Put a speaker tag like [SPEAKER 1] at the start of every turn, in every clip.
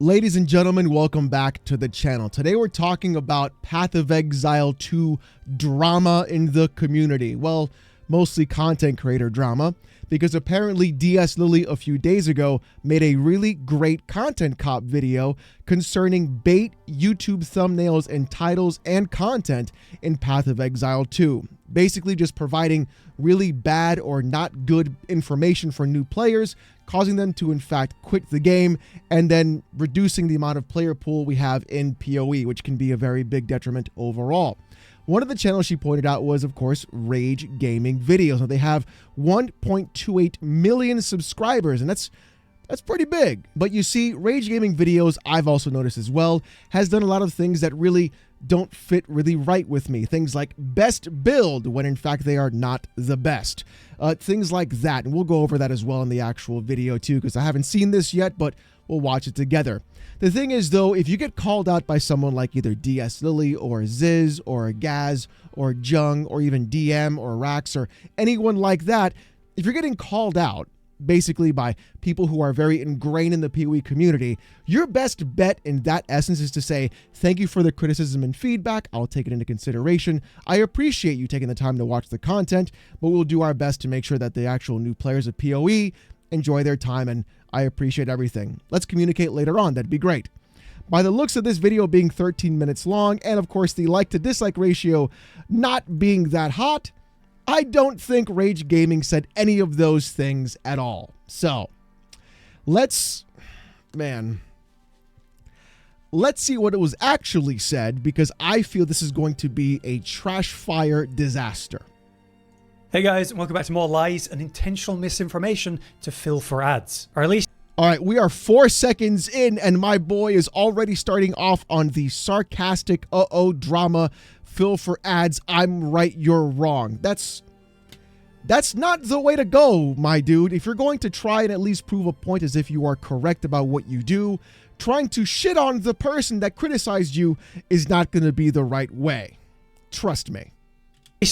[SPEAKER 1] Ladies and gentlemen, welcome back to the channel. Today we're talking about Path of Exile 2 drama in the community. Well, mostly content creator drama, because apparently DS Lily a few days ago made a really great content cop video concerning bait YouTube thumbnails and titles and content in Path of Exile 2. Basically just providing really bad or not good information for new players, causing them to in fact quit the game, and then reducing the amount of player pool we have in PoE, which can be a very big detriment overall. One of the channels she pointed out was, of course, Rage Gaming Videos. Now, they have 1.28 million subscribers, and that's pretty big. But you see, Rage Gaming Videos, I've also noticed as well, has done a lot of things that really don't fit really right with me. Things like best build, when in fact they are not the best. Things like that, and we'll go over that as well in the actual video too, because I haven't seen this yet, but we'll watch it together. The thing is, though, if you get called out by someone like either DS Lily or Ziz or Gaz or Jung or even DM or Rax or anyone like that, if you're getting called out basically by people who are very ingrained in the PoE community, your best bet in that essence is to say, thank you for the criticism and feedback. I'll take it into consideration. I appreciate you taking the time to watch the content, but we'll do our best to make sure that the actual new players of PoE enjoy their time, and I appreciate everything. Let's communicate later on. That'd be great. By the looks of this video being 13 minutes long, and of course the like to dislike ratio not being that hot, I don't think Rage Gaming said any of those things at all. So let's see what it was actually said, because I feel this is going to be a trash fire disaster.
[SPEAKER 2] Hey guys, and welcome back to more lies and intentional misinformation to fill for ads, or at least.
[SPEAKER 1] All right, we are 4 seconds in, and my boy is already starting off on the sarcastic drama, fill for ads, I'm right, you're wrong. That's not the way to go, my dude. If you're going to try and at least prove a point as if you are correct about what you do, trying to shit on the person that criticized you is not going to be the right way. Trust me.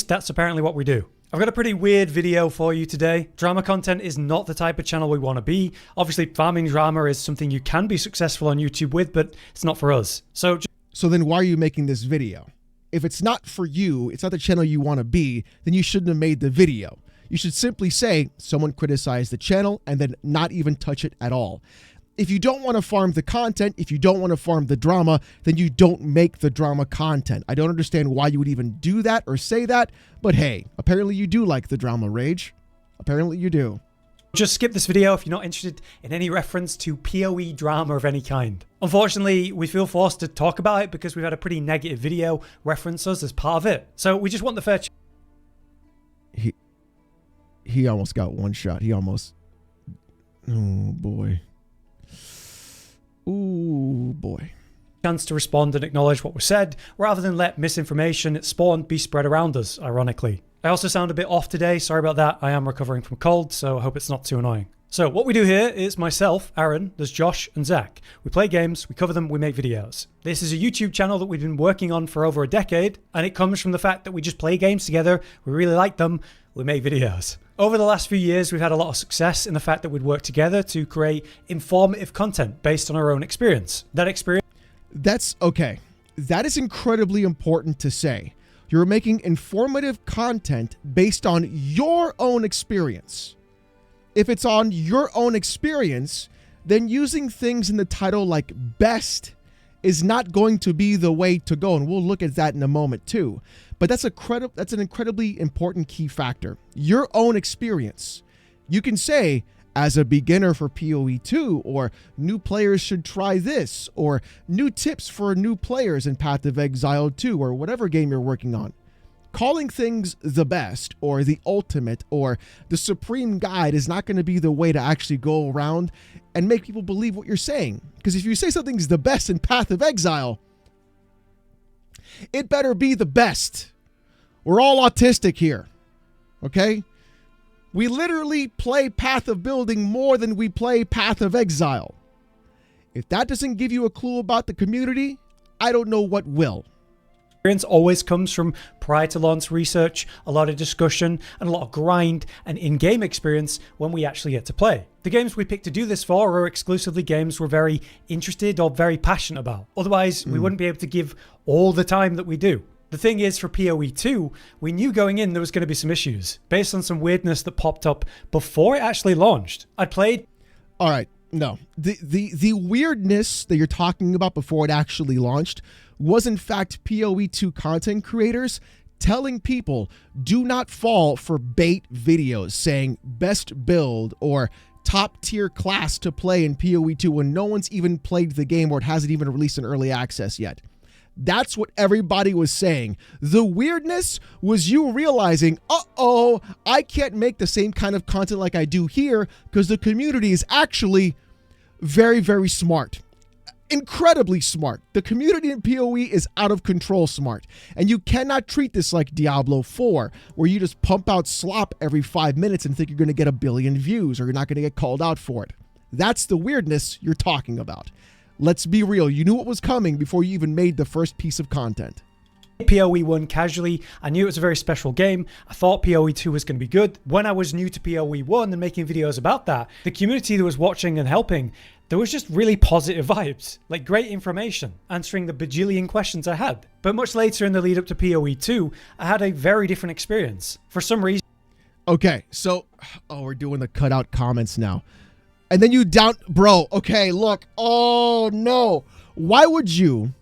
[SPEAKER 2] That's apparently what we do. I've got a pretty weird video for you today. Drama content is not the type of channel we want to be. Obviously, farming drama is something you can be successful on YouTube with, but it's not for us. So
[SPEAKER 1] then why are you making this video? If it's not for you, it's not the channel you want to be, then you shouldn't have made the video. You should simply say someone criticized the channel and then not even touch it at all. If you don't want to farm the content, if you don't want to farm the drama, then you don't make the drama content. I don't understand why you would even do that or say that, but hey, apparently you do like the drama, Rage. Apparently you do.
[SPEAKER 2] Just skip this video if you're not interested in any reference to PoE drama of any kind. Unfortunately, we feel forced to talk about it because we've had a pretty negative video reference us as part of it. So we just want the fair
[SPEAKER 1] He almost got one shot. He almost... Oh, boy. Ooh, boy.
[SPEAKER 2] Chance to respond and acknowledge what was said, rather than let misinformation spawned be spread around us, ironically. I also sound a bit off today, sorry about that. I am recovering from a cold, so I hope it's not too annoying. So what we do here is myself, Aaron, there's Josh and Zach. We play games, we cover them, we make videos. This is a YouTube channel that we've been working on for over a decade, and it comes from the fact that we just play games together, we really like them, we make videos. Over the last few years, we've had a lot of success in the fact that we'd work together to create informative content based on our own experience.
[SPEAKER 1] That's okay. That is incredibly important to say. You're making informative content based on your own experience. If it's on your own experience, then using things in the title like best is not going to be the way to go. And we'll look at that in a moment too. But that's an incredibly important key factor. Your own experience. You can say, as a beginner for PoE 2, or new players should try this, or new tips for new players in Path of Exile 2, or whatever game you're working on. Calling things the best, or the ultimate, or the supreme guide is not going to be the way to actually go around and make people believe what you're saying. Because if you say something's the best in Path of Exile, it better be the best. We're all autistic here, okay? We literally play Path of Building more than we play Path of Exile. If that doesn't give you a clue about the community, I don't know what will.
[SPEAKER 2] Experience always comes from prior to launch research, a lot of discussion, and a lot of grind and in-game experience when we actually get to play. The games we pick to do this for are exclusively games we're very interested or very passionate about. Otherwise, we wouldn't be able to give all the time that we do. The thing is, for PoE 2, we knew going in there was going to be some issues based on some weirdness that popped up before it actually launched. I'd played...
[SPEAKER 1] All right, no. The weirdness that you're talking about before it actually launched was in fact PoE 2 content creators telling people do not fall for bait videos saying best build or top tier class to play in PoE 2 when no one's even played the game or it hasn't even released in early access yet. That's what everybody was saying. The weirdness was you realizing, uh-oh, I can't make the same kind of content like I do here because the community is actually very, very smart. Incredibly smart. The community in PoE is out of control smart. And you cannot treat this like Diablo 4, where you just pump out slop every 5 minutes and think you're going to get a billion views or you're not going to get called out for it. That's the weirdness you're talking about. Let's be real. You knew what was coming before you even made the first piece of content.
[SPEAKER 2] PoE 1 casually. I knew it was a very special game. I thought PoE 2 was going to be good. When I was new to PoE 1 and making videos about that, the community that was watching and helping, there was just really positive vibes, like great information, answering the bajillion questions I had. But much later in the lead up to PoE 2, I had a very different experience. For some reason...
[SPEAKER 1] Okay, so... Oh, we're doing the cutout comments now. And then you bro, okay, look. Oh, no. Why would you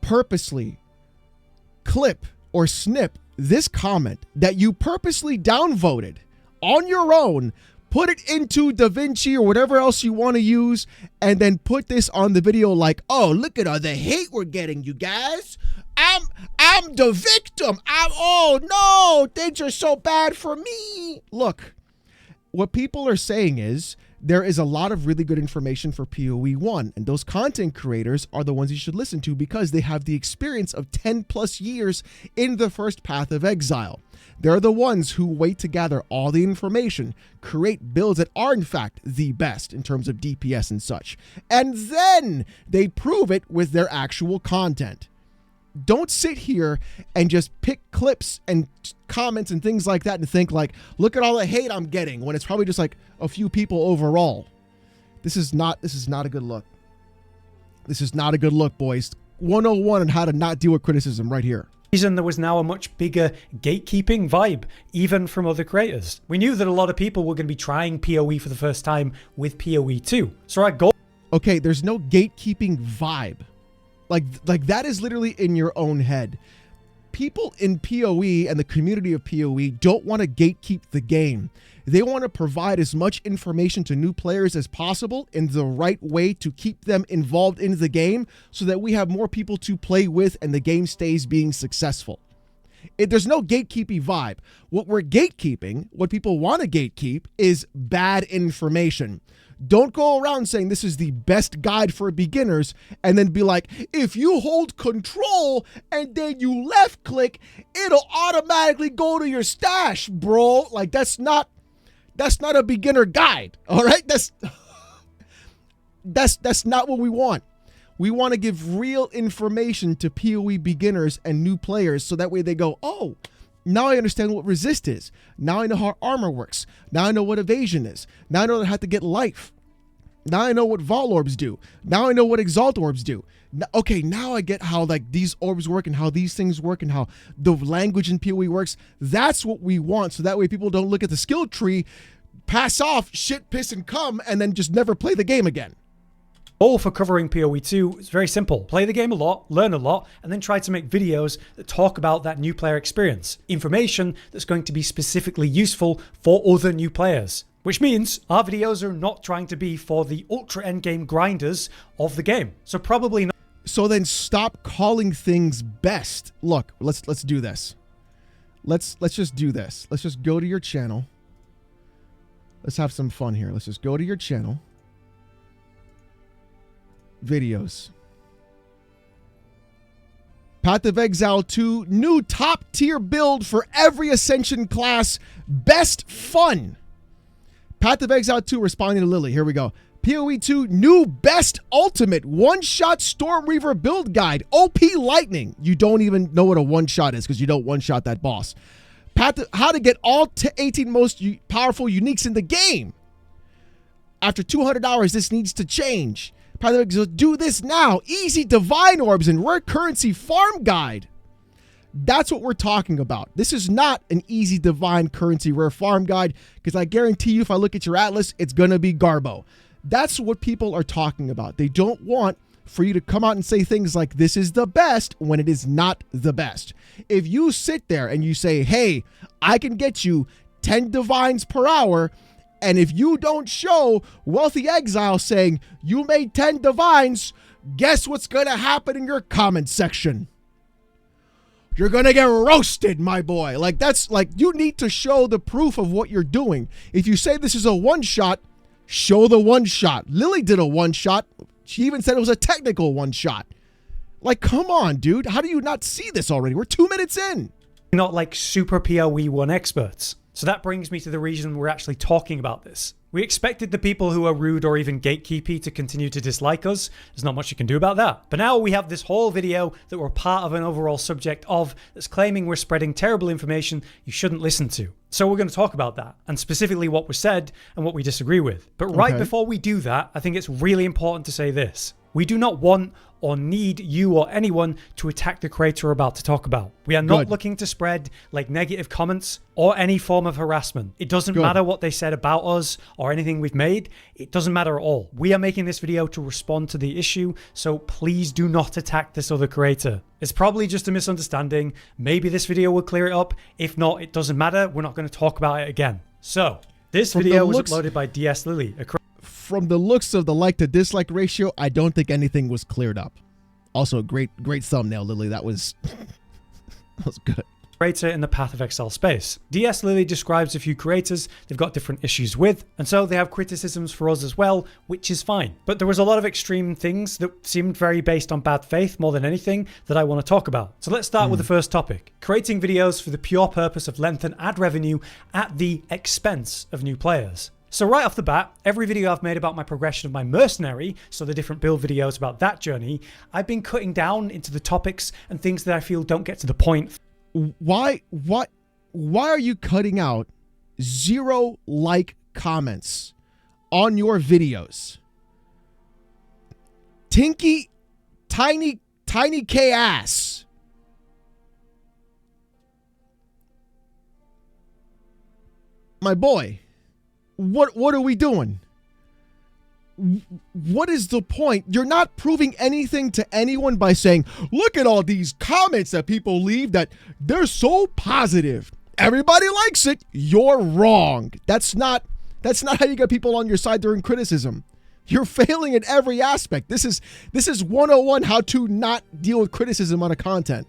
[SPEAKER 1] purposely clip or snip this comment that you purposely downvoted on your own, put it into DaVinci or whatever else you want to use, and then put this on the video like, oh, look at all the hate we're getting, you guys. I'm the victim. Oh, no, things are so bad for me. Look, what people are saying is, there is a lot of really good information for PoE 1, and those content creators are the ones you should listen to because they have the experience of 10 plus years in the first Path of Exile. They're the ones who wait to gather all the information, create builds that are in fact the best in terms of DPS and such, and then they prove it with their actual content. Don't sit here and just pick clips and comments and things like that and think like, look at all the hate I'm getting when it's probably just like a few people overall. This is not a good look. This is not a good look, boys. 101 on how to not deal with criticism right here.
[SPEAKER 2] There was now a much bigger gatekeeping vibe, even from other creators. We knew that a lot of people were going to be trying PoE for the first time with PoE 2. So our goal...
[SPEAKER 1] Okay, there's no gatekeeping vibe. Like that is literally in your own head. People in PoE and the community of PoE don't want to gatekeep the game. They want to provide as much information to new players as possible in the right way to keep them involved in the game so that we have more people to play with and the game stays being successful. There's no gatekeeping vibe. What we're gatekeeping, what people want to gatekeep, is bad information. Don't go around saying this is the best guide for beginners and then be like, if you hold control and then you left click, it'll automatically go to your stash, bro. Like that's not a beginner guide. All right. That's not what we want. We want to give real information to PoE beginners and new players so that way they go, oh, now I understand what resist is. Now I know how armor works. Now I know what evasion is. Now I know that I have to get life. Now I know what Vol Orbs do. Now I know what Exalt Orbs do. Okay, now I get how like these orbs work and how these things work and how the language in PoE works. That's what we want. So that way people don't look at the skill tree, pass off, shit, piss, and cum, and then just never play the game again.
[SPEAKER 2] Goal for covering PoE 2 is very simple. Play the game a lot, learn a lot, and then try to make videos that talk about that new player experience. Information that's going to be specifically useful for other new players. Which means our videos are not trying to be for the ultra endgame grinders of the game. So probably not.
[SPEAKER 1] So then stop calling things best. Look, let's do this. Let's just do this. Let's just go to your channel. Let's have some fun here. Let's just go to your channel. Videos. Path of Exile 2, new top tier build for every Ascension class. Best fun. Path of Exile 2 responding to Lily. Here we go. PoE 2 new best ultimate one-shot Stormreaver build guide. OP Lightning. You don't even know what a one-shot is because you don't one-shot that boss. How to get all 18 most powerful uniques in the game. After 200 hours, this needs to change. Do this now. Easy divine orbs and rare currency farm guide. That's what we're talking about. This is not an easy divine currency rare farm guide because I guarantee you if I look at your atlas, it's going to be Garbo. That's what people are talking about. They don't want for you to come out and say things like this is the best when it is not the best. If you sit there and you say, hey, I can get you 10 divines per hour, and if you don't show Wealthy Exile saying you made 10 divines, guess what's going to happen in your comment section? You're going to get roasted, my boy. Like, that's like, you need to show the proof of what you're doing. If you say this is a one-shot, show the one-shot. Lily did a one-shot. She even said it was a technical one-shot. Like, come on, dude. How do you not see this already? We're 2 minutes in.
[SPEAKER 2] Not like super PoE 1 experts. So that brings me to the reason we're actually talking about this. We expected the people who are rude or even gatekeepy to continue to dislike us. There's not much you can do about that. But now we have this whole video that we're part of an overall subject of that's claiming we're spreading terrible information you shouldn't listen to. So we're going to talk about that and specifically what was said and what we disagree with. But right before we do that, I think it's really important to say this. We do not want or need you or anyone to attack the creator we're about to talk about. We are not looking to spread like negative comments or any form of harassment. It doesn't matter what they said about us or anything we've made. It doesn't matter at all. We are making this video to respond to the issue, so please do not attack this other creator. It's probably just a misunderstanding. Maybe this video will clear it up. If not, it doesn't matter. We're not going to talk about it again. So this video was uploaded by DS Lily.
[SPEAKER 1] From the looks of the like to dislike ratio, I don't think anything was cleared up. Also, great thumbnail, Lily. That was good.
[SPEAKER 2] Creator in the Path of Exile space. DS Lily describes a few creators they've got different issues with, and so they have criticisms for us as well, which is fine. But there was a lot of extreme things that seemed very based on bad faith more than anything that I want to talk about. So let's start with the first topic. Creating videos for the pure purpose of length and ad revenue at the expense of new players. So right off the bat, every video I've made about my progression of my mercenary, so the different build videos about that journey, I've been cutting down into the topics and things that I feel don't get to the point.
[SPEAKER 1] Why are you cutting out 0 like comments on your videos? Tinky, tiny K ass. My boy. What are we doing? What is the point? You're not proving anything to anyone by saying, look at all these comments that people leave that they're so positive. Everybody likes it. You're wrong. That's not how you get people on your side during criticism. You're failing in every aspect. This is 101 how to not deal with criticism on a content.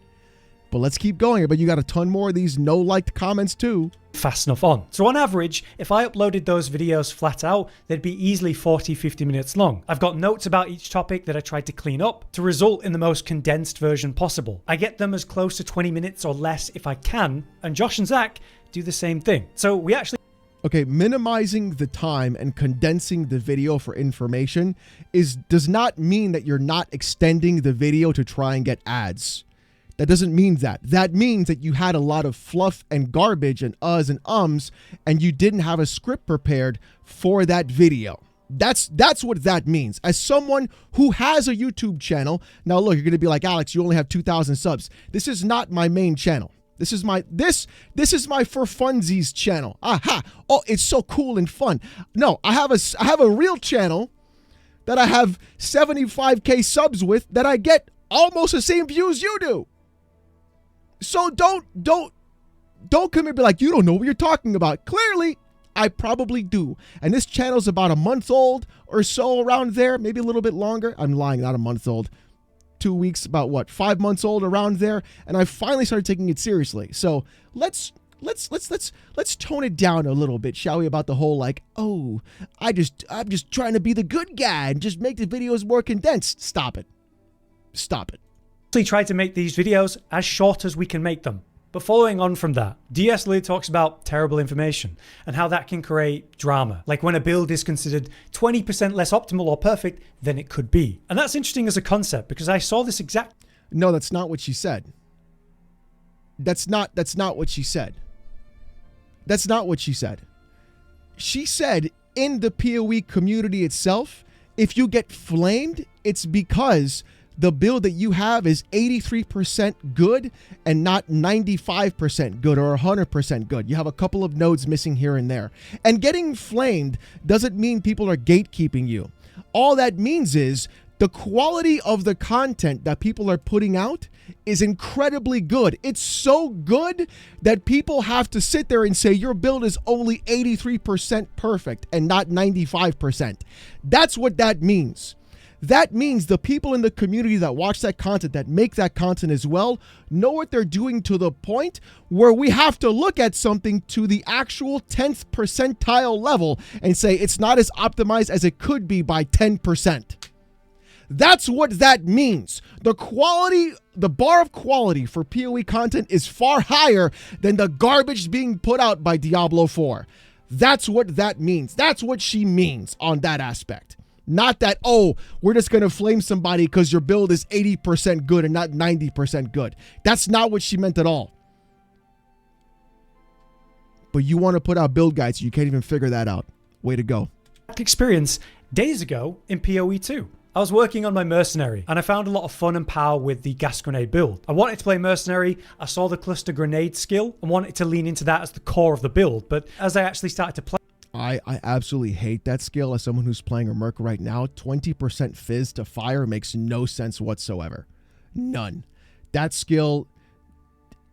[SPEAKER 1] But let's keep going. But you got a ton more of these no liked comments too.
[SPEAKER 2] Fast enough on. So on average, if I uploaded those videos flat out, they'd be easily 40-50 minutes long. I've got notes about each topic that I tried to clean up to result in the most condensed version possible. I get them as close to 20 minutes or less if I can, and Josh and Zach do the same thing. So we actually...
[SPEAKER 1] Okay, minimizing the time and condensing the video for information does not mean that you're not extending the video to try and get ads. That doesn't mean that. That means that you had a lot of fluff and garbage and uhs and ums, and you didn't have a script prepared for that video. That's what that means. As someone who has a YouTube channel, now look, you're going to be like, Alex, you only have 2,000 subs. This is not my main channel. This is my for funsies channel. Aha. Oh, it's so cool and fun. No, I have a real channel that I have 75K subs with that I get almost the same views you do. So don't come here and be like, you don't know what you're talking about. Clearly, I probably do. And this channel's about a month old or so, around there, maybe a little bit longer. I'm lying, not a month old. 2 weeks, about what, 5 months old, around there. And I finally started taking it seriously. So let's tone it down a little bit, shall we, about the whole like, oh, I'm just trying to be the good guy and just make the videos more condensed. Stop it. Stop it.
[SPEAKER 2] Try to make these videos as short as we can make them. But following on from that, DS Lee talks about terrible information and how that can create drama, like when a build is considered 20% less optimal or perfect than it could be. And that's interesting as a concept because I saw this exact...
[SPEAKER 1] No, that's not what she said. That's not what she said. That's not what she said. She said in the PoE community itself, if you get flamed, it's because the build that you have is 83% good and not 95% good or 100% good. You have a couple of nodes missing here and there. And getting flamed doesn't mean people are gatekeeping you. All that means is the quality of the content that people are putting out is incredibly good. It's so good that people have to sit there and say your build is only 83% perfect and not 95%. That's what that means. That means the people in the community that watch that content, that make that content as well, know what they're doing to the point where we have to look at something to the actual 10th percentile level and say it's not as optimized as it could be by 10%. That's what that means. The quality, the bar of quality for PoE content is far higher than the garbage being put out by Diablo 4. That's what that means. That's what she means on that aspect. Not that, oh, we're just going to flame somebody because your build is 80% good and not 90% good. That's not what she meant at all. But you want to put out build guides, you can't even figure that out. Way to go.
[SPEAKER 2] Experience days ago in PoE 2. I was working on my mercenary and I found a lot of fun and power with the gas grenade build. I wanted to play mercenary, I saw the cluster grenade skill and wanted to lean into that as the core of the build. But as I actually started to play,
[SPEAKER 1] I absolutely hate that skill as someone who's playing a Merc right now. 20% fizz to fire makes no sense whatsoever. None. That skill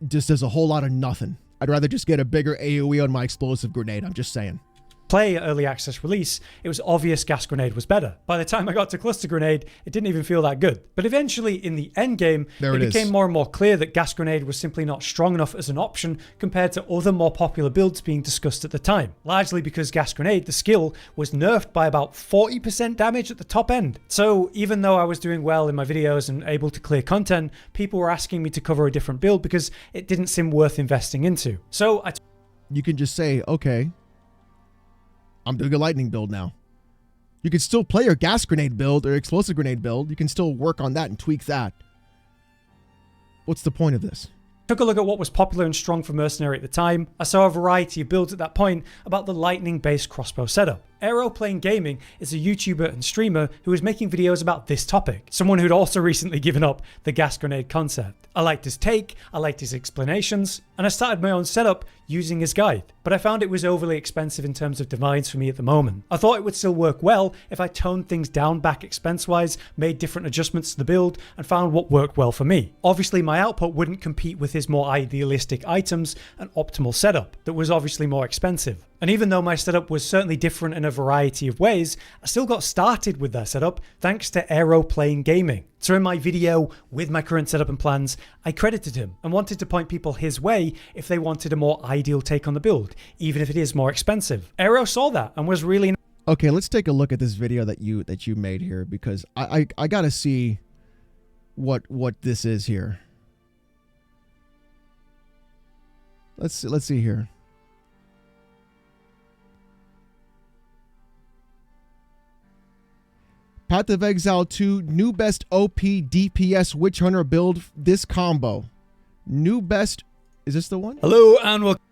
[SPEAKER 1] just does a whole lot of nothing. I'd rather just get a bigger AoE on my explosive grenade. I'm just saying.
[SPEAKER 2] Play early access release, it was obvious gas grenade was better. By the time I got to cluster grenade, it didn't even feel that good. But eventually in the end game, it became more and more clear that gas grenade was simply not strong enough as an option compared to other more popular builds being discussed at the time. Largely because gas grenade, the skill, was nerfed by about 40% damage at the top end. So even though I was doing well in my videos and able to clear content, people were asking me to cover a different build because it didn't seem worth investing into. So
[SPEAKER 1] you can just say, okay, I'm doing a lightning build now. You can still play your gas grenade build or explosive grenade build. You can still work on that and tweak that. What's the point of this?
[SPEAKER 2] Took a look at what was popular and strong for mercenary at the time. I saw a variety of builds at that point about the lightning-based crossbow setup. Aeroplane Gaming is a YouTuber and streamer who is making videos about this topic. Someone who'd also recently given up the gas grenade concept. I liked his take, I liked his explanations, and I started my own setup using his guide. But I found it was overly expensive in terms of designs for me at the moment. I thought it would still work well if I toned things down back expense-wise, made different adjustments to the build, and found what worked well for me. Obviously my output wouldn't compete with his more idealistic items and optimal setup that was obviously more expensive. And even though my setup was certainly different in a variety of ways, I still got started with that setup thanks to Aeroplane Gaming. So in my video with my current setup and plans, I credited him and wanted to point people his way if they wanted a more ideal take on the build, even if it is more expensive. Aero saw that and was really...
[SPEAKER 1] Okay, let's take a look at this video that you made here because I gotta see what this is here. Let's see here. Path of Exile 2, new best OP DPS Witch Hunter build this combo. New best, is this the one?
[SPEAKER 2] Hello and welcome.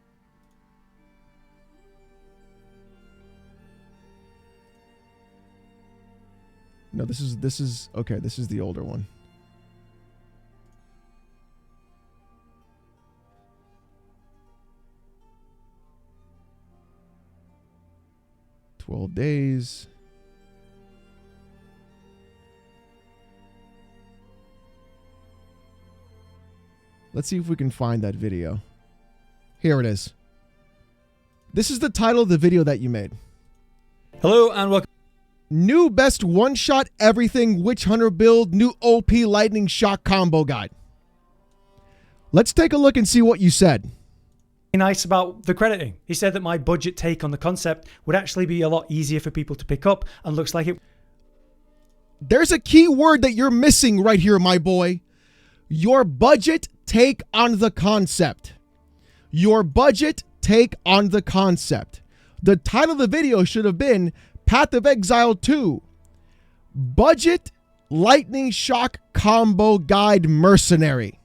[SPEAKER 1] No, this is okay, this is the older one. $12 days. Let's see if we can find that video. Here it is. This is the title of the video that you made.
[SPEAKER 2] Hello and welcome.
[SPEAKER 1] New best one-shot everything Witch Hunter build, new OP lightning shock combo guide. Let's take a look and see what you said.
[SPEAKER 2] Nice about the crediting. He said that my budget take on the concept would actually be a lot easier for people to pick up and looks like it.
[SPEAKER 1] There's a key word that you're missing right here, my boy. Your budget take on the concept. Your budget take on the concept. The title of the video should have been Path of Exile 2 Budget Lightning Shock Combo Guide Mercenary.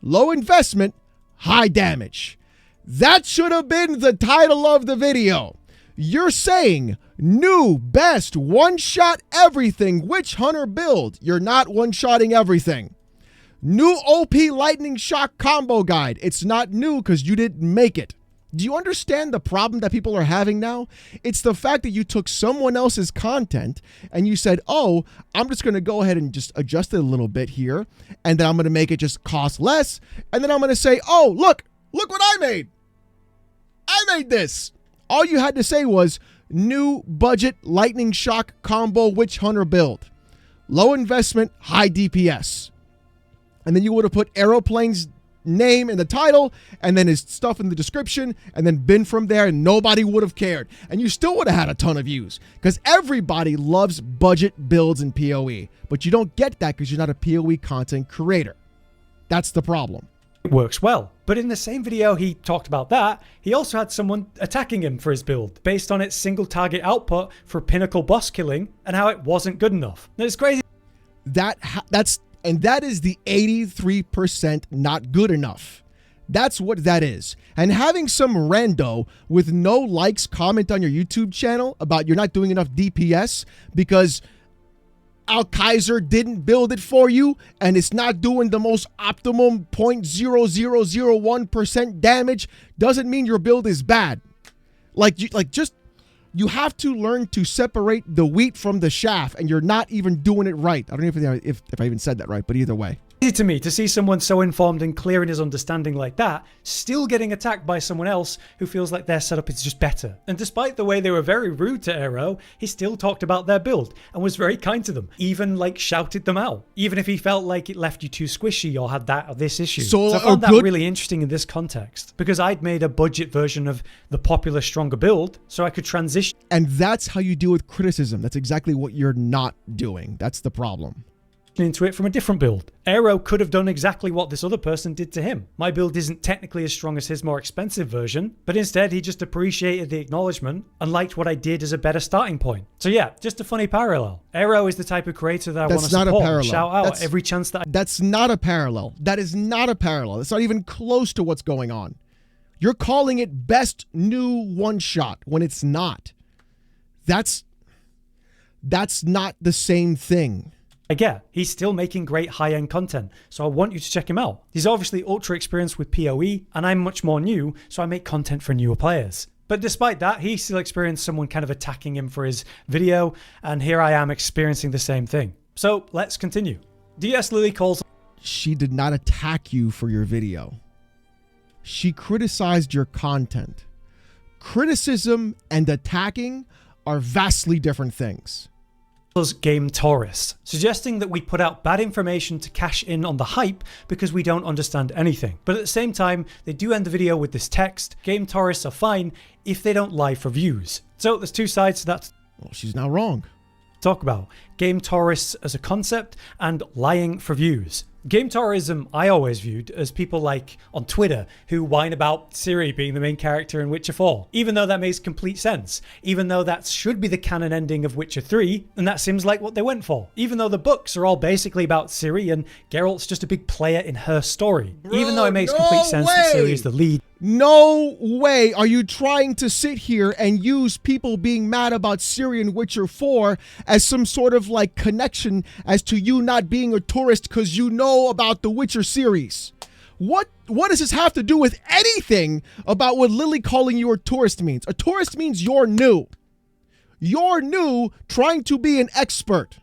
[SPEAKER 1] Low investment, high damage. That should have been the title of the video. You're saying new, best, one-shot everything Witch Hunter build. You're not one-shotting everything. New OP Lightning Shock Combo Guide. It's not new because you didn't make it. Do you understand the problem that people are having now? It's the fact that you took someone else's content and you said, oh, I'm just going to go ahead and just adjust it a little bit here. And then I'm going to make it just cost less. And then I'm going to say, oh, look what I made. I made this. All you had to say was new budget Lightning Shock Combo Witch Hunter build. Low investment, high DPS. And then you would have put Aeroplane's name in the title and then his stuff in the description and then been from there, and nobody would have cared. And you still would have had a ton of views because everybody loves budget builds in PoE. But you don't get that because you're not a PoE content creator. That's the problem.
[SPEAKER 2] It works well. But in the same video he talked about that, he also had someone attacking him for his build based on its single target output for pinnacle boss killing and how it wasn't good enough. And it's crazy.
[SPEAKER 1] That is the 83% not good enough. That's what that is. And having some rando with no likes comment on your YouTube channel about you're not doing enough DPS because Al-Kaiser didn't build it for you and it's not doing the most optimum 0.0001% damage doesn't mean your build is bad. You have to learn to separate the wheat from the chaff, and you're not even doing it right. I don't know if I even said that right, but either way.
[SPEAKER 2] Easy to me to see someone so informed and clear in his understanding like that still getting attacked by someone else who feels like their setup is just better. And despite the way they were very rude to Aero, he still talked about their build and was very kind to them, even like shouted them out, even if he felt like it left you too squishy or had that or this issue. So I found that really interesting in this context because I'd made a budget version of the popular stronger build so I could transition.
[SPEAKER 1] And that's how you deal with criticism. That's exactly what you're not doing. That's the problem.
[SPEAKER 2] Into it from a different build. Aero could have done exactly what this other person did to him. My build isn't technically as strong as his more expensive version, but instead he just appreciated the acknowledgement and liked what I did as a better starting point. So yeah, just a funny parallel. Aero is the type of creator that I want to support and shout out every chance that
[SPEAKER 1] That's not a parallel. That is not a parallel. That's not even close to what's going on. You're calling it best new one-shot when it's not. That's not the same thing.
[SPEAKER 2] I get he's still making great high-end content, so I want you to check him out. He's obviously ultra experienced with PoE, and I'm much more new, so I make content for newer players. But despite that, he still experienced someone kind of attacking him for his video, and here I am experiencing the same thing. So let's continue. DS Lily calls...
[SPEAKER 1] She did not attack you for your video. She criticized your content. Criticism and attacking are vastly different things.
[SPEAKER 2] Game tourists, suggesting that we put out bad information to cash in on the hype because we don't understand anything. But at the same time, they do end the video with this text: game tourists are fine if they don't lie for views. So there's two sides to that.
[SPEAKER 1] Well, she's not wrong.
[SPEAKER 2] Talk about game tourists as a concept and lying for views. Game tourism I always viewed as people like on Twitter who whine about Ciri being the main character in Witcher 4, even though that makes complete sense, even though that should be the canon ending of Witcher 3, and that seems like what they went for, even though the books are all basically about Ciri and Geralt's just a big player in her story, even though it makes complete sense that Ciri is the lead.
[SPEAKER 1] No way are you trying to sit here and use people being mad about Ciri in Witcher 4 as some sort of like connection as to you not being a tourist because you know about the Witcher series. What does this have to do with anything about what Lily calling you a tourist means? A tourist means you're new. You're new trying to be an expert.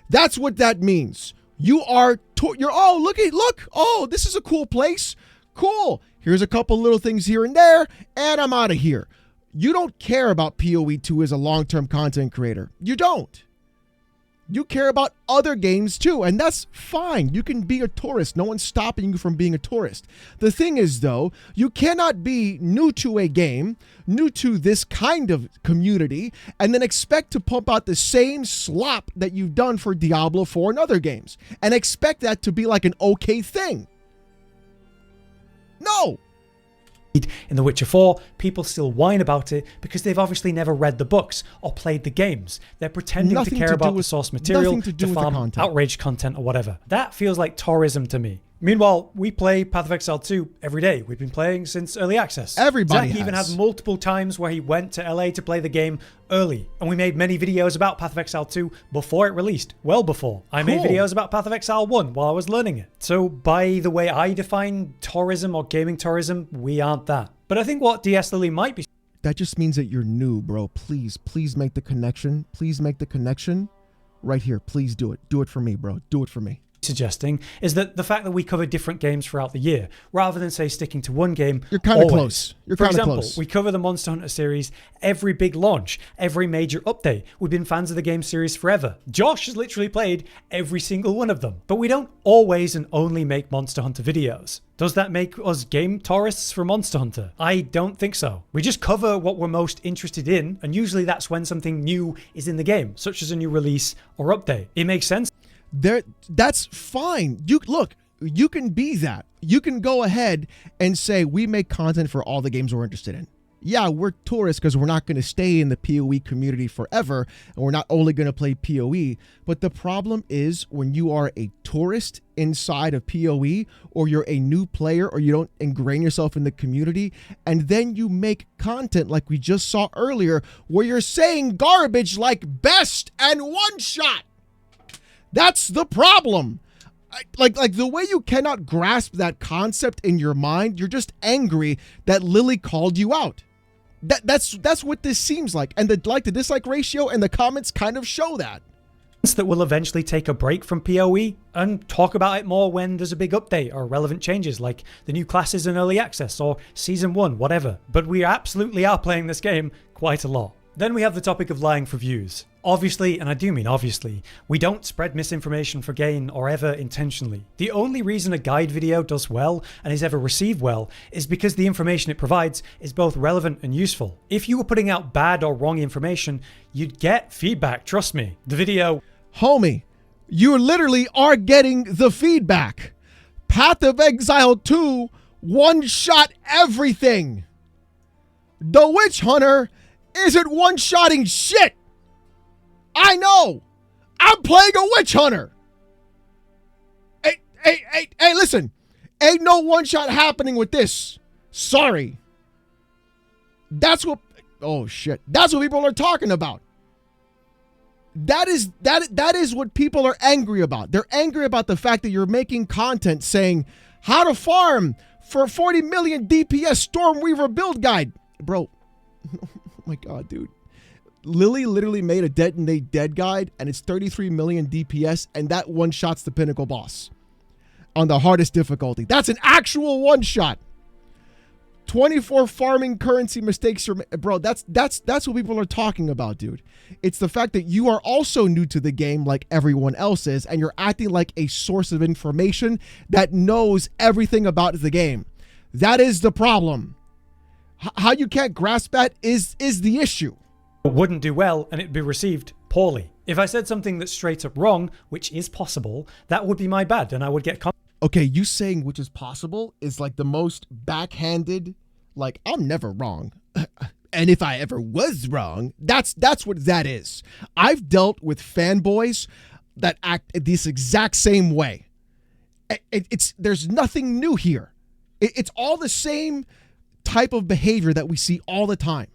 [SPEAKER 1] That's what that means. You are, look, oh, this is a cool place. Cool. Here's a couple little things here and there, and I'm out of here. You don't care about PoE 2 as a long-term content creator. You don't. You care about other games too, and that's fine. You can be a tourist. No one's stopping you from being a tourist. The thing is, though, you cannot be new to a game, new to this kind of community, and then expect to pump out the same slop that you've done for Diablo 4 and other games, and expect that to be like an okay thing. No.
[SPEAKER 2] In The Witcher 4, people still whine about it because they've obviously never read the books or played the games. They're pretending to care about the source material to farm outrage content or whatever. That feels like tourism to me. Meanwhile, we play Path of Exile 2 every day. We've been playing since early access.
[SPEAKER 1] Everybody
[SPEAKER 2] Zach even had multiple times where he went to LA to play the game early. And we made many videos about Path of Exile 2 before it released. Well before. I made videos about Path of Exile 1 while I was learning it. So by the way I define tourism or gaming tourism, we aren't that. But I think what DS Lily might be...
[SPEAKER 1] That just means that you're new, bro. Please make the connection. Please make the connection right here. Please do it. Do it for me, bro. Do it for me.
[SPEAKER 2] Suggesting is that the fact that we cover different games throughout the year rather than say sticking to one game.
[SPEAKER 1] You're kind of close. You're kind of close. For
[SPEAKER 2] example, we cover the Monster Hunter series every big launch, every major update. We've been fans of the game series forever. Josh has literally played every single one of them. But we don't always and only make Monster Hunter videos. Does that make us game tourists for Monster Hunter? I don't think so. We just cover what we're most interested in, and usually that's when something new is in the game, such as a new release or update. It makes sense.
[SPEAKER 1] That's fine. You can be that. You can go ahead and say we make content for all the games we're interested in. Yeah, we're tourists because we're not going to stay in the PoE community forever, and we're not only going to play PoE. But the problem is when you are a tourist inside of PoE, or you're a new player, or you don't ingrain yourself in the community, and then you make content like we just saw earlier, where you're saying garbage like best and one shot. That's the problem. Like the way you cannot grasp that concept in your mind, you're just angry that Lily called you out. That's what this seems like. And the like to dislike ratio and the comments kind of show that.
[SPEAKER 2] That we'll eventually take a break from PoE and talk about it more when there's a big update or relevant changes like the new classes in early access or season 1, whatever. But we absolutely are playing this game quite a lot. Then we have the topic of lying for views. Obviously, and I do mean obviously, we don't spread misinformation for gain or ever intentionally. The only reason a guide video does well and is ever received well is because the information it provides is both relevant and useful. If you were putting out bad or wrong information, you'd get feedback, trust me. The video...
[SPEAKER 1] Homie, you literally are getting the feedback. Path of Exile 2 one-shot everything. The Witch Hunter isn't one-shotting shit. I know. I'm playing a Witch Hunter. Hey, listen. Ain't no one-shot happening with this. Sorry. That's what... Oh, shit. That's what people are talking about. That is what people are angry about. They're angry about the fact that you're making content saying how to farm for 40 million DPS Stormweaver build guide. Bro, oh my God, dude. Lily literally made a Detonate Dead guide and it's 33 million DPS and that one shots the pinnacle boss on the hardest difficulty. That's an actual one shot. 24 farming currency mistakes. Bro, that's what people are talking about, dude. It's the fact that you are also new to the game like everyone else is, and you're acting like a source of information that knows everything about the game. That is the problem. How you can't grasp that is the issue.
[SPEAKER 2] It wouldn't do well and it'd be received poorly. If I said something that's straight up wrong, which is possible, that would be my bad and I would get...
[SPEAKER 1] Okay, you saying which is possible is like the most backhanded, like, I'm never wrong. And if I ever was wrong, that's what that is. I've dealt with fanboys that act this exact same way. There's nothing new here. It's all the same type of behavior that we see all the time.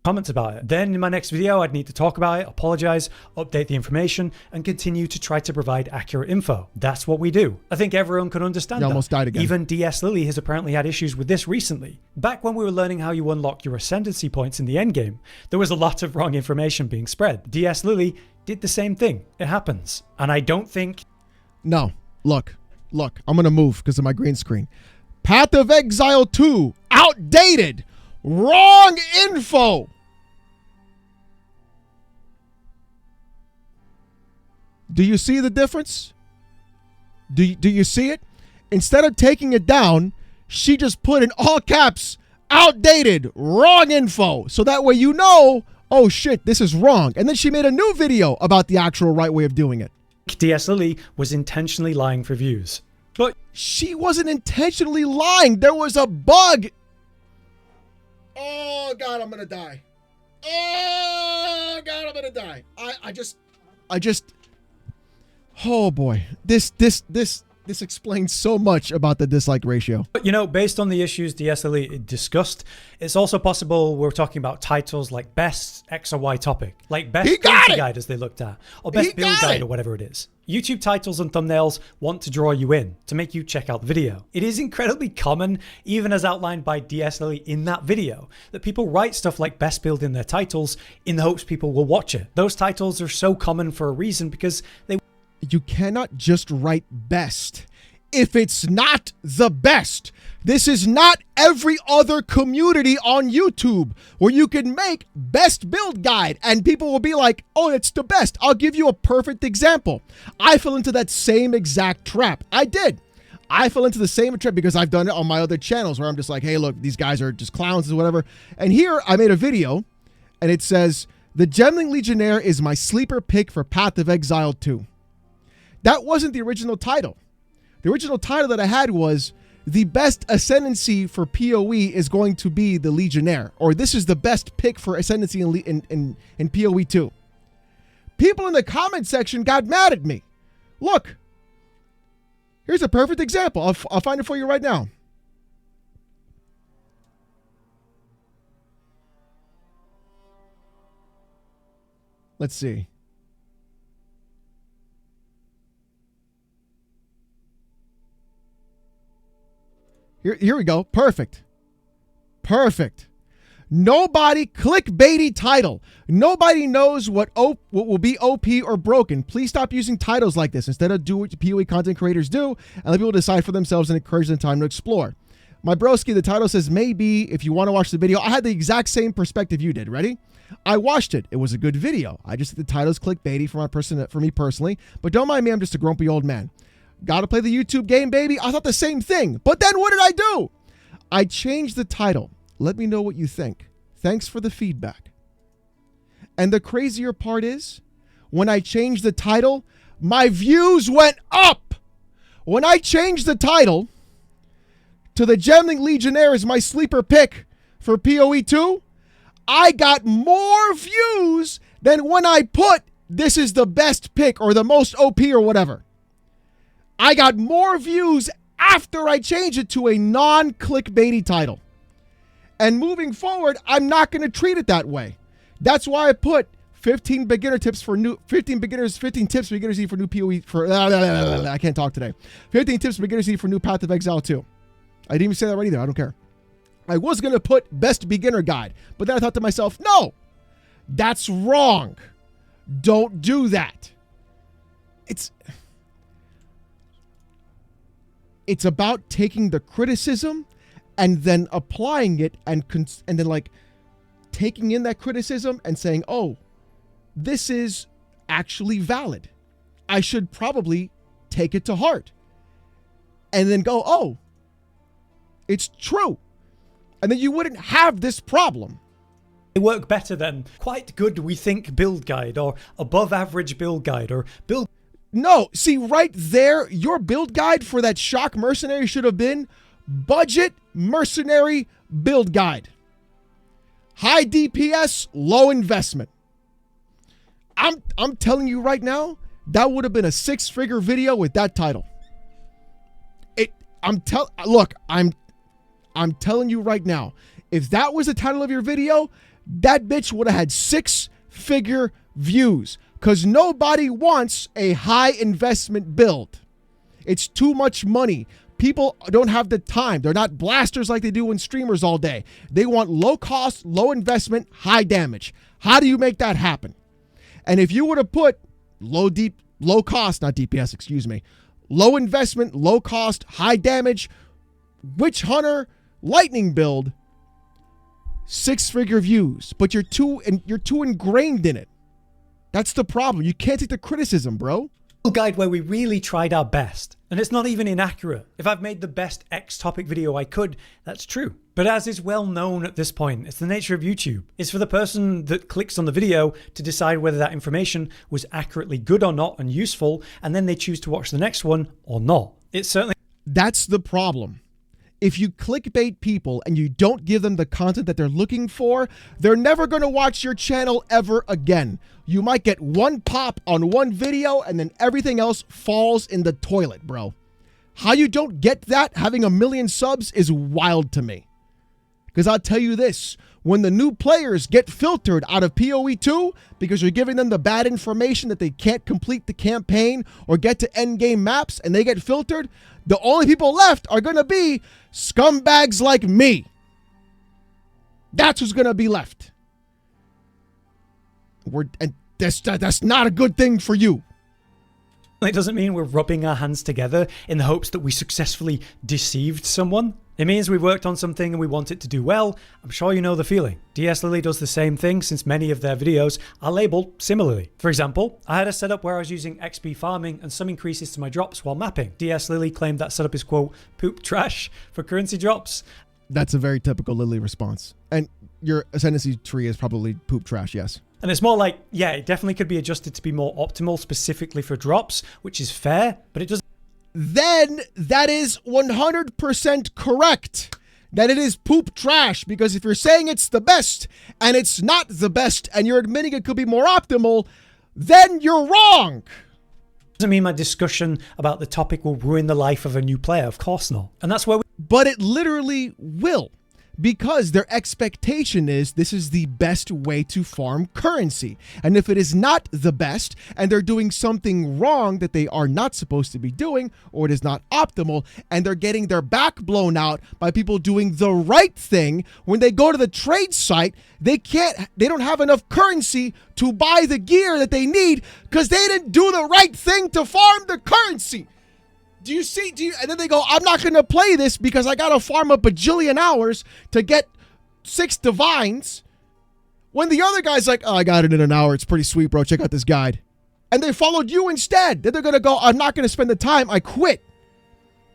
[SPEAKER 2] Comments about it. Then in my next video, I'd need to talk about it, apologize, update the information, and continue to try to provide accurate info. That's what we do. I think everyone can understand that.
[SPEAKER 1] You almost died again.
[SPEAKER 2] Even DS Lily has apparently had issues with this recently. Back when we were learning how you unlock your ascendancy points in the endgame, there was a lot of wrong information being spread. DS Lily did the same thing. It happens. And I don't think...
[SPEAKER 1] No. Look. I'm going to move because of my green screen. Path of Exile 2. Outdated. Wrong info. Do you see the difference? Do you see it? Instead of taking it down, she just put in all caps, outdated, wrong info. So that way you know, oh shit, this is wrong. And then she made a new video about the actual right way of doing it.
[SPEAKER 2] DS Lily was intentionally lying for views. But
[SPEAKER 1] she wasn't intentionally lying. There was a bug. Oh God, I'm gonna die. Oh God, I'm gonna die. I just, oh boy, this explains so much about the dislike ratio.
[SPEAKER 2] But you know, based on the issues DSLE discussed, it's also possible we're talking about titles like best X or Y topic, like best build guide as they looked at, or best build guide or whatever it is. YouTube titles and thumbnails want to draw you in, to make you check out the video. It is incredibly common, even as outlined by DSLE in that video, that people write stuff like best build in their titles in the hopes people will watch it. Those titles are so common for a reason because they...
[SPEAKER 1] You cannot just write best if it's not the best. This is not every other community on YouTube where you can make best build guide and people will be like, oh, it's the best. I'll give you a perfect example. I fell into that same exact trap. I did. I fell into the same trap because I've done it on my other channels where I'm just like, hey, look, these guys are just clowns or whatever. And here I made a video and it says, the Gemling Legionnaire is my sleeper pick for Path of Exile 2. That wasn't the original title. The original title that I had was the best ascendancy for PoE is going to be the Legionnaire, or this is the best pick for ascendancy in PoE 2. People in the comment section got mad at me. Look, here's a perfect example. I'll find it for you right now. Let's see. Here we go. Perfect. Perfect. Nobody clickbaity title. Nobody knows what will be OP or broken. Please stop using titles like this. Instead of do what PoE content creators do and let people decide for themselves and encourage them time to explore. My broski, the title says maybe if you want to watch the video. I had the exact same perspective you did. Ready? I watched it. It was a good video. I just think the title's clickbaity for me personally. But don't mind me. I'm just a grumpy old man. Gotta play the YouTube game, baby. I thought the same thing. But then what did I do? I changed the title. Let me know what you think. Thanks for the feedback. And the crazier part is, when I changed the title, my views went up. When I changed the title to the Gemling Legionnaire is my sleeper pick for PoE 2, I got more views than when I put this is the best pick or the most OP or whatever. I got more views after I changed it to a non-clickbaity title. And moving forward, I'm not going to treat it that way. That's why I put 15 tips for new PoE for I can't talk today. 15 tips beginners need for new Path of Exile 2. I didn't even say that right either. I don't care. I was going to put best beginner guide, but then I thought to myself, no, that's wrong. Don't do that. It's about taking the criticism and then applying it and then like taking in that criticism and saying, oh, this is actually valid. I should probably take it to heart. And then go, oh, it's true. And then you wouldn't have this problem.
[SPEAKER 2] They work better than quite good, we think, build guide or above average build guide or build.
[SPEAKER 1] No, see right there, your build guide for that shock mercenary should have been budget mercenary build guide. High DPS, low investment. I'm telling you right now, that would have been a 6-figure video with that title. I'm telling you right now, if that was the title of your video, that bitch would have had 6-figure views. Because nobody wants a high investment build. It's too much money. People don't have the time. They're not blasters like they do in streamers all day. They want low cost, low investment, high damage. How do you make that happen? And if you were to put low investment, low cost, high damage, Witch Hunter, Lightning build, 6-figure views, but you're too ingrained in it. That's the problem. You can't take the criticism, bro.
[SPEAKER 2] Guide where we really tried our best, and it's not even inaccurate. If I've made the best X topic video I could, that's true. But as is well known at this point, it's the nature of YouTube. It's for the person that clicks on the video to decide whether that information was accurately good or not and useful, and then they choose to watch the next one or not. It's certainly...
[SPEAKER 1] That's the problem. If you clickbait people and you don't give them the content that they're looking for, they're never going to watch your channel ever again. You might get one pop on one video and then everything else falls in the toilet, bro. How you don't get that having 1 million subs is wild to me. Because I'll tell you this, when the new players get filtered out of PoE 2 because you're giving them the bad information that they can't complete the campaign or get to endgame maps and they get filtered, the only people left are going to be scumbags like me. That's who's going to be left. And that's not a good thing for you.
[SPEAKER 2] It doesn't mean we're rubbing our hands together in the hopes that we successfully deceived someone. It means we worked on something and we want it to do well. I'm sure you know the feeling. DS Lily does the same thing since many of their videos are labeled similarly. For example, I had a setup where I was using XP farming and some increases to my drops while mapping. DS Lily claimed that setup is, quote, poop trash for currency drops.
[SPEAKER 1] That's a very typical Lily response. And your ascendancy tree is probably poop trash, yes.
[SPEAKER 2] And it's more like, yeah, it definitely could be adjusted to be more optimal specifically for drops, which is fair, but it doesn't.
[SPEAKER 1] Then that is 100% correct that it is poop trash, because if you're saying it's the best and it's not the best and you're admitting it could be more optimal, then you're wrong.
[SPEAKER 2] Doesn't mean my discussion about the topic will ruin the life of a new player, of course not. And that's where
[SPEAKER 1] But it literally will, because their expectation is this is the best way to farm currency. And if it is not the best and they're doing something wrong that they are not supposed to be doing, or it is not optimal, and they're getting their back blown out by people doing the right thing, when they go to the trade site, they don't have enough currency to buy the gear that they need because they didn't do the right thing to farm the currency. Do you see? And then they go, I'm not going to play this because I got to farm a bajillion hours to get 6 divines. When the other guy's like, oh, I got it in an hour. It's pretty sweet, bro. Check out this guide. And they followed you instead. Then they're going to go, I'm not going to spend the time. I quit.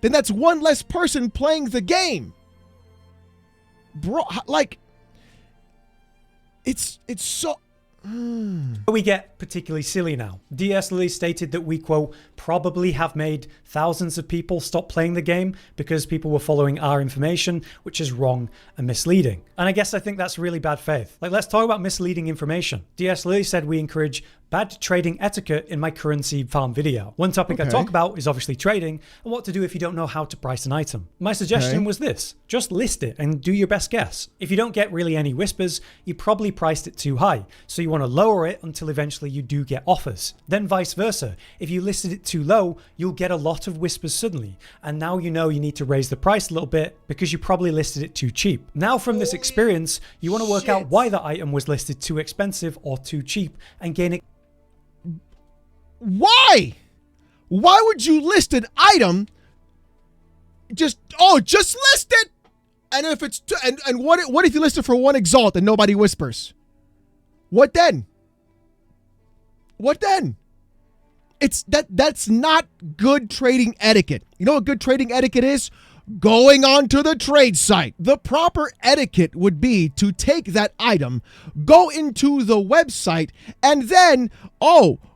[SPEAKER 1] Then that's one less person playing the game. Bro, like, it's so...
[SPEAKER 2] We get particularly silly now. DS Lily stated that we, quote, probably have made thousands of people stop playing the game because people were following our information, which is wrong and misleading. And I guess I think that's really bad faith. Like, let's talk about misleading information. DS Lily said we encourage bad trading etiquette in my currency farm video. One topic I talk about is obviously trading and what to do if you don't know how to price an item. My suggestion was this: just list it and do your best guess. If you don't get really any whispers, you probably priced it too high. So you want to lower it until eventually you do get offers. Then vice versa. If you listed it too low, you'll get a lot of whispers suddenly. And now you know you need to raise the price a little bit because you probably listed it too cheap. Now from this experience, you want to work out why the item was listed too expensive or too cheap and gain it.
[SPEAKER 1] Why? Why would you list an item? Just list it. And if it's and what if you list it for 1 exalt and nobody whispers? What then? What then? That's not good trading etiquette. You know what good trading etiquette is? Going on to the trade site. The proper etiquette would be to take that item, go into the website, and then,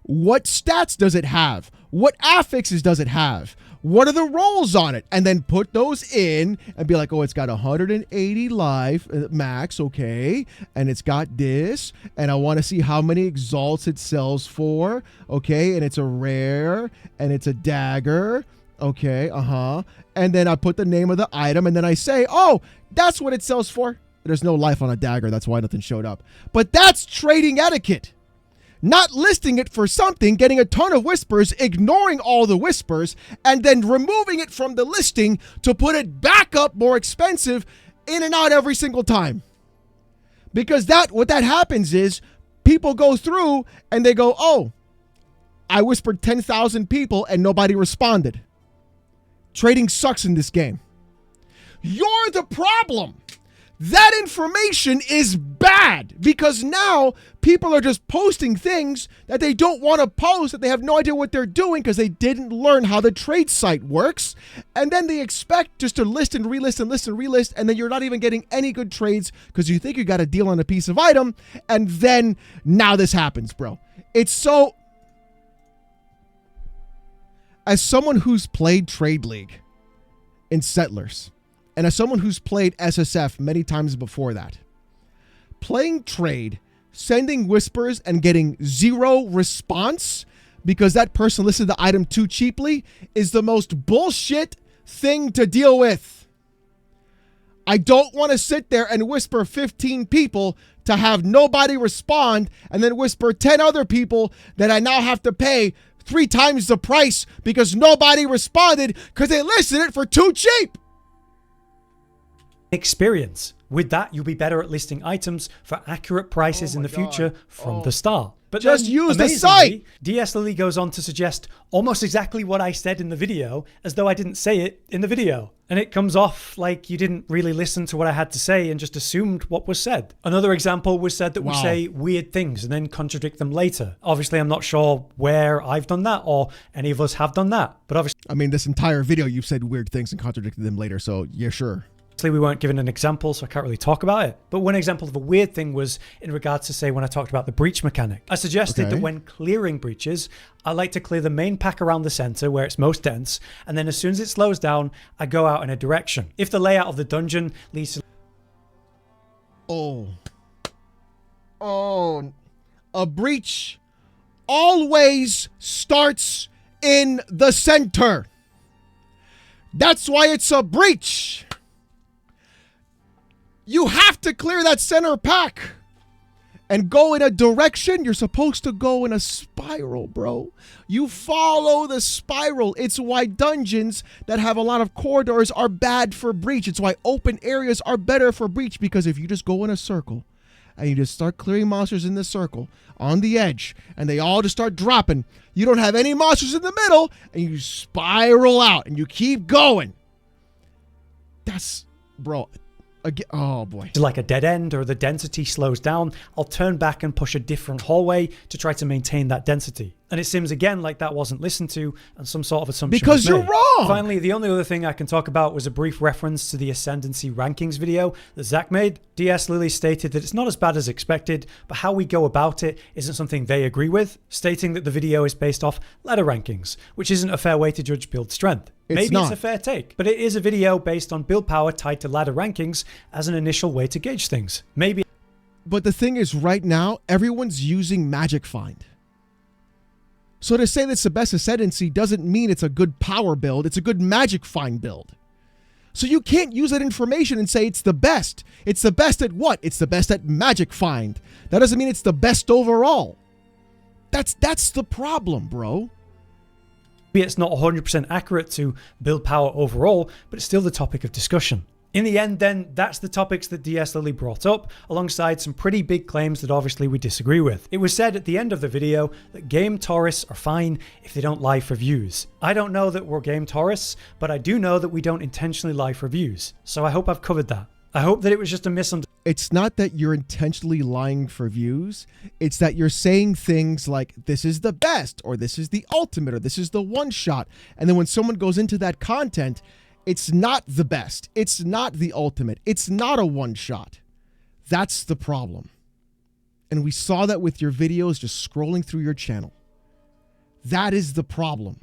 [SPEAKER 1] what stats does it have? What affixes does it have? What are the rolls on it? And then put those in and be like, oh, it's got 180 life max, okay, and it's got this, and I want to see how many exalts it sells for, okay, and it's a rare, and it's a dagger, okay, and then I put the name of the item, and then I say, oh, that's what it sells for. There's no life on a dagger, that's why nothing showed up. But that's trading etiquette. Not listing it for something, getting a ton of whispers, ignoring all the whispers, and then removing it from the listing to put it back up more expensive in and out every single time. Because what that happens is people go through and they go, oh, I whispered 10,000 people and nobody responded. Trading sucks in this game. You're the problem. That information is bad because now people are just posting things that they don't want to post, that they have no idea what they're doing because they didn't learn how the trade site works. And then they expect just to list and relist and list and relist. And then you're not even getting any good trades because you think you got a deal on a piece of item. And then now this happens, bro. It's so... As someone who's played Trade League, in Settlers. And as someone who's played SSF many times before that, playing trade, sending whispers and getting zero response because that person listed the item too cheaply is the most bullshit thing to deal with. I don't want to sit there and whisper 15 people to have nobody respond and then whisper 10 other people that I now have to pay 3 times the price because nobody responded because they listed it for too cheap.
[SPEAKER 2] Experience. With that, you'll be better at listing items for accurate prices in the future from the start. But
[SPEAKER 1] just
[SPEAKER 2] then,
[SPEAKER 1] use the site.
[SPEAKER 2] DS Lily goes on to suggest almost exactly what I said in the video, as though I didn't say it in the video. And it comes off like you didn't really listen to what I had to say and just assumed what was said. Another example was said that we say weird things and then contradict them later. Obviously, I'm not sure where I've done that or any of us have done that. But obviously,
[SPEAKER 1] I mean, this entire video, you've said weird things and contradicted them later. So yeah, sure.
[SPEAKER 2] we weren't given an example, so I can't really talk about it. But one example of a weird thing was in regards to, say, when I talked about the breach mechanic. I suggested that when clearing breaches, I like to clear the main pack around the center where it's most dense, and then as soon as it slows down, I go out in a direction. If the layout of the dungeon leads to...
[SPEAKER 1] A breach always starts in the center. That's why it's a breach. You have to clear that center pack and go in a direction. You're supposed to go in a spiral, bro. You follow the spiral. It's why dungeons that have a lot of corridors are bad for breach. It's why open areas are better for breach, because if you just go in a circle and you just start clearing monsters in the circle on the edge and they all just start dropping, you don't have any monsters in the middle and you spiral out and you keep going. That's, bro... Again, oh boy.
[SPEAKER 2] Like a dead end or the density slows down, I'll turn back and push a different hallway to try to maintain that density. And it seems again like that wasn't listened to and some sort of assumption
[SPEAKER 1] because you're wrong.
[SPEAKER 2] Finally, the only other thing I can talk about was a brief reference to the Ascendancy rankings video that Zach made. DS Lily stated that it's not as bad as expected, but how we go about it isn't something they agree with, stating that the video is based off ladder rankings, which isn't a fair way to judge build strength. Maybe it's a fair take, but it is a video based on build power tied to ladder rankings as an initial way to gauge things. Maybe.
[SPEAKER 1] But the thing is, right now, everyone's using Magic Find. So to say that's the best Ascendancy doesn't mean it's a good power build. It's a good Magic Find build. So you can't use that information and say it's the best. It's the best at what? It's the best at Magic Find. That doesn't mean it's the best overall. That's the problem, bro.
[SPEAKER 2] Maybe it's not 100% accurate to build power overall, but it's still the topic of discussion. In the end then, that's the topics that DS Lily brought up, alongside some pretty big claims that obviously we disagree with. It was said at the end of the video that game tourists are fine if they don't lie for views. I don't know that we're game tourists, but I do know that we don't intentionally lie for views. So I hope I've covered that. I hope that it was just a misunderstanding.
[SPEAKER 1] It's not that you're intentionally lying for views. It's that you're saying things like, this is the best, or this is the ultimate, or this is the one shot. And then when someone goes into that content, it's not the best. It's not the ultimate. It's not a one shot. That's the problem. And we saw that with your videos just scrolling through your channel. That is the problem.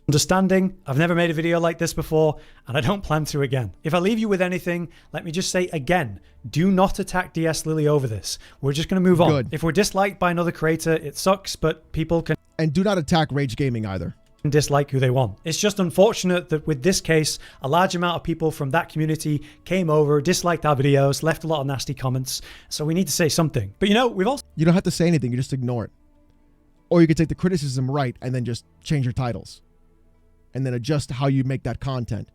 [SPEAKER 2] I've never made a video like this before, and I don't plan to again. If I leave you with anything, let me just say again, do not attack DS Lily over this. We're just going to move on.
[SPEAKER 1] Good.
[SPEAKER 2] If we're disliked by another creator, it sucks, but people can...
[SPEAKER 1] And do not attack Rage Gaming either.
[SPEAKER 2] Dislike who they want. It's just unfortunate that with this case, a large amount of people from that community came over, disliked our videos, left a lot of nasty comments, so we need to say something. But you know, we've also...
[SPEAKER 1] You don't have to say anything, you just ignore it. Or you could take the criticism right and then just change your titles. And then adjust how you make that content.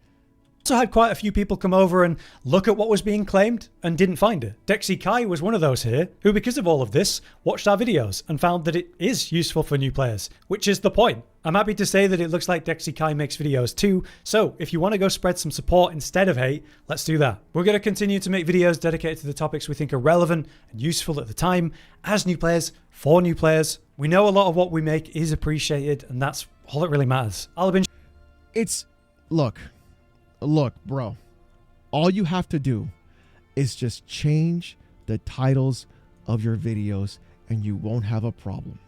[SPEAKER 2] Also had quite a few people come over and look at what was being claimed and didn't find it. Dexy Kai was one of those here who, because of all of this, watched our videos and found that it is useful for new players, which is the point. I'm happy to say that it looks like Dexy Kai makes videos too, so if you want to go spread some support instead of hate, let's do that. We're going to continue to make videos dedicated to the topics we think are relevant and useful at the time, as new players, for new players. We know a lot of what we make is appreciated, and that's all that really matters.
[SPEAKER 1] Look, bro, all you have to do is just change the titles of your videos and you won't have a problem.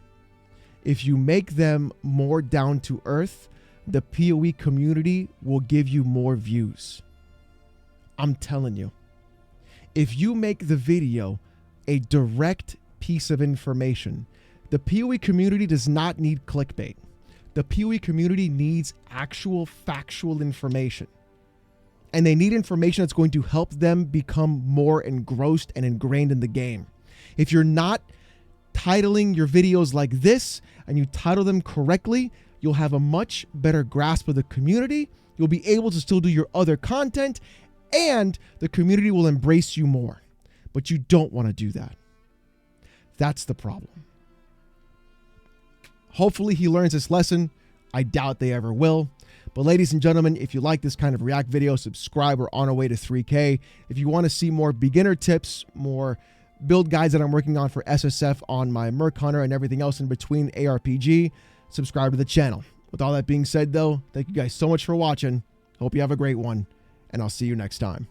[SPEAKER 1] If you make them more down to earth, the PoE community will give you more views. I'm telling you. If you make the video a direct piece of information, the PoE community does not need clickbait. The PoE community needs actual factual information. And they need information that's going to help them become more engrossed and ingrained in the game. If you're not titling your videos like this and you title them correctly, you'll have a much better grasp of the community. You'll be able to still do your other content, and the community will embrace you more. But you don't want to do that. That's the problem. Hopefully he learns this lesson. I doubt they ever will. But ladies and gentlemen, if you like this kind of React video, subscribe. We're on our way to 3K. If you want to see more beginner tips, more build guides that I'm working on for SSF on my Merc Hunter and everything else in between ARPG, subscribe to the channel. With all that being said, though, thank you guys so much for watching. Hope you have a great one, and I'll see you next time.